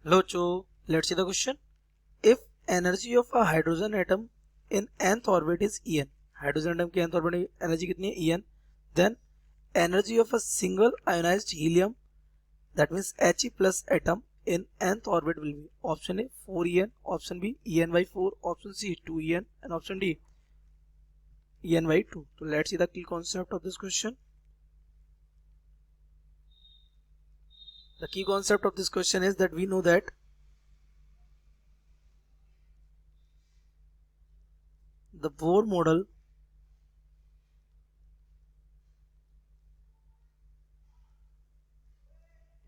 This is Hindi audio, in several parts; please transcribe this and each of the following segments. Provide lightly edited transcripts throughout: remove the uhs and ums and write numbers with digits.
Hello, Cho. Let's see the question. If energy of a hydrogen atom in nth orbit is En, hydrogen atom की nth orbit में energy कितनी है En, then energy of a single ionized helium, that means He plus atom in nth orbit will be option A 4En, option B En by 4, option C 2En, and option D En by 2. So let's see the key concept of this question. The key concept of this question is that we know that the Bohr model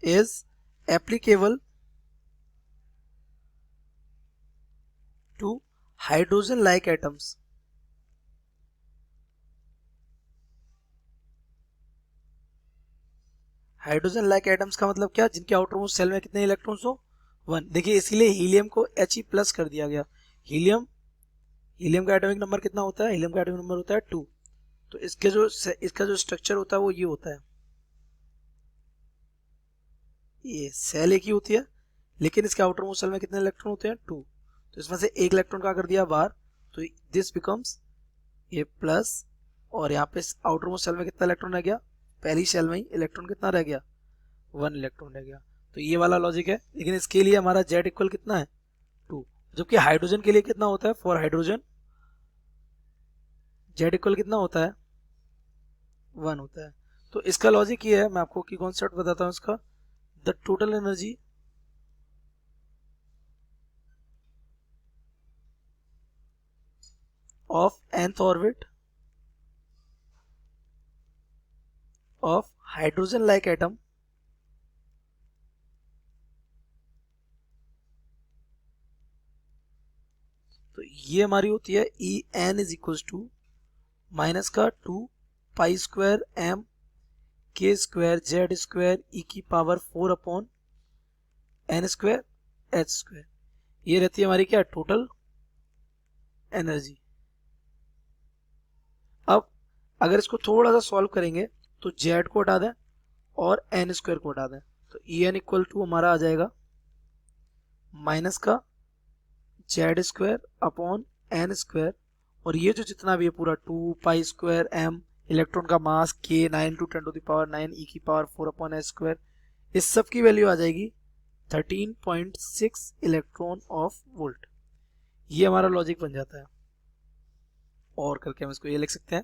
is applicable to hydrogen like atoms. Hydrogen like atoms का मतलब क्या, जिनके आउटर मोस्ट सेल में कितने इलेक्ट्रॉन्स हो, 1. देखिए इसीलिए हीलियम को He प्लस कर दिया गया. हीलियम हीलियम का एटॉमिक नंबर कितना होता है, हीलियम का एटॉमिक नंबर होता है 2. तो इसका जो स्ट्रक्चर होता है वो ये होता है. ये सेल एक ही होती है लेकिन इसके आउटर मोस्ट सेल में कितने इलेक्ट्रॉन होते हैं, 2. तो इसमें से एक इलेक्ट्रॉन का कर दिया बाहर, तो दिस बिकम्स ये प्लस, और यहाँ पे आउटर मोस्ट सेल में कितना इलेक्ट्रॉन रह गया, पहली सेल में ही इलेक्ट्रॉन कितना रह गया, 1 इलेक्ट्रॉन रह गया. तो ये वाला लॉजिक है. लेकिन इसके लिए हमारा Z इक्वल कितना है, 2. जबकि हाइड्रोजन के लिए कितना होता है, फॉर हाइड्रोजन Z इक्वल कितना होता है, 1 होता है. तो इसका लॉजिक ये है, मैं आपको की कॉन्सेप्ट बताता हूँ इसका. The total energy of nth orbit of hydrogen like atom तो ये हमारी होती है En is equal to minus का 2 pi square m k square z square e की power 4 upon n square h square. ये रहती है हमारी क्या, टोटल एनर्जी. अब अगर इसको थोड़ा सा सॉल्व करेंगे तो z को हटा दें और n स्क्वायर को हटा दें, तो En इक्वल टू हमारा आ जाएगा माइनस का z square upon n square, और ये जो जितना भी है पूरा 2 पाई स्क्वायर m, इलेक्ट्रॉन का mass k 9 to 10 to the power 9 e की पावर 4 अपॉन h स्क्वायर, इस सब की वैल्यू आ जाएगी 13.6 इलेक्ट्रॉन ऑफ वोल्ट. ये हमारा लॉजिक बन जाता है. और करके हम इसको ये लिख सकते हैं.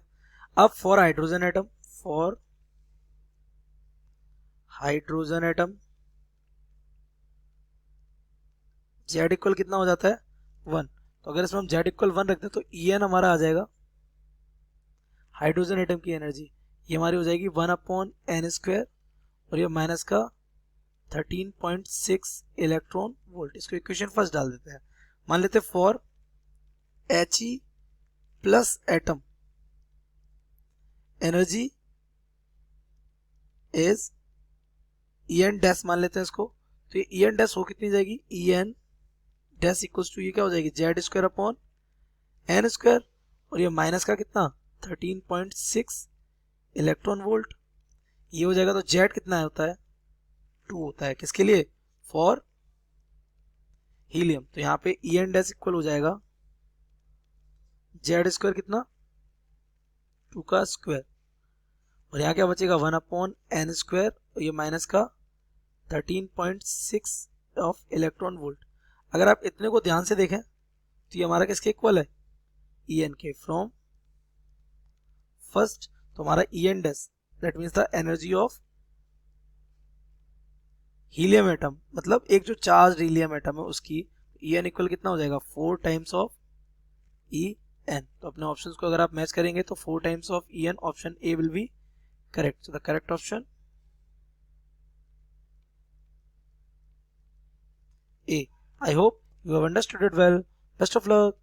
अब for hydrogen atom Z equal कितना हो जाता है, 1. तो अगर इसमें हम Z इक्वल 1 रखते हैं तो En हमारा आ जाएगा हाइड्रोजन एटम की एनर्जी, ये हमारी हो जाएगी 1 अपॉन n स्क्वायर, और ये माइनस का 13.6 इलेक्ट्रॉन वोल्ट. इसको इक्वेशन फर्स्ट डाल देते हैं. मान लेते हैं for He plus atom energy is En dash मान लेते हैं इसको. तो ये En डैश हो कितनी जाएगी, En डैश इक्वल्स टू ये क्या हो जाएगी, Z square upon n square, और ये माइनस का कितना 13.6 इलेक्ट्रॉन वोल्ट. ये हो जाएगा. तो Z कितना होता है, 2 होता है. किसके लिए, फॉर हीलियम. तो यहाँ पे En डैश इक्वल हो जाएगा Z स्क्वायर कितना, 2 का स्क्वायर, और यहाँ क्या बचेगा 1 अपॉन n स्क्वायर, और ये माइनस का 13.6 ऑफ इलेक्ट्रॉन वोल्ट. अगर आप इतने को ध्यान से देखें तो ये हमारा किसके इक्वल है, En के. फ्रॉम फर्स्ट तो हमारा En dash that means the energy of helium atom, मतलब एक जो चार्ज हीलियम एटम है उसकी, En इक्वल कितना हो जाएगा, 4 टाइम्स ऑफ En. तो अपने ऑप्शंस को अगर आप मैच करेंगे तो 4 times of En, option A will be correct. So the correct option A. I hope you have understood it well. Best of luck.